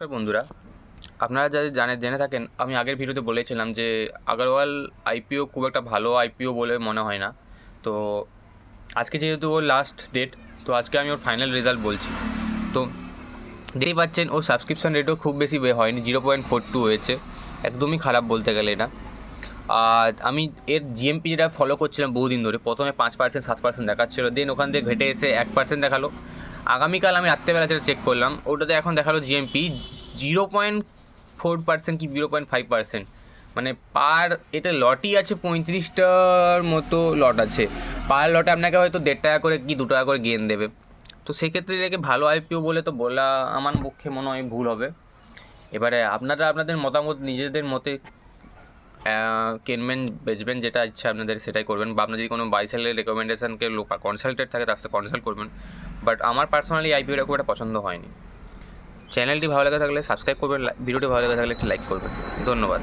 বন্ধুরা, আপনারা যদি জেনে থাকেন, আমি আগের ভিডিওতে বলেছিলাম যে আগরওয়াল আইপিও খুব একটা ভালো আইপিও বলে মনে হয় না। তো আজকে যেহেতু ওর লাস্ট ডেট, তো আজকে আমি ওর ফাইনাল রেজাল্ট বলছি। তো দেখতেই পাচ্ছেন ওর সাবস্ক্রিপশন রেটও খুব বেশি হয়নি, 0.42 হয়েছে। একদমই খারাপ বলতে গেলে এটা। আর আমি এর জিএমপি যেটা ফলো করছিলাম বহুদিন ধরে, প্রথমে 5%, 7% দেখাচ্ছিলো, দেন ওখান থেকে ঘেটে এসে 1% দেখালো। আগামীকাল আমি রাত্রেবেলা যেটা চেক করলাম, ওটাতে এখন দেখালো জিএমপি 0.4% কি 0.5%। মানে পার এটা লটই আছে 35টার মতো লট আছে। পার লটে আপনাকে হয়তো 1.5 টাকা করে কি 2 টাকা করে গেন দেবে। তো সেক্ষেত্রে এটাকে ভালো আইপিও বলে তো বলা আমার পক্ষে মনে হয় ভুল হবে। এবারে আপনারা আপনাদের মতামত নিজেদের মতে কিনবেন বেচবেন, যেটা ইচ্ছা আপনাদের সেটাই করবেন, বা আপনার যদি কোনো বাই সেলের রেকমেন্ডেশনকে কনসালটেড থাকে তার সাথে কনসাল্ট করবেন। বাট আমার পার্সোনালি আইপিওটা খুব একটা পছন্দ হয়নি। চ্যানেলটি ভালো লেগে থাকলে সাবস্ক্রাইব করবেন, ভিডিওটি ভালো লেগে থাকলে একটি লাইক করবেন। ধন্যবাদ।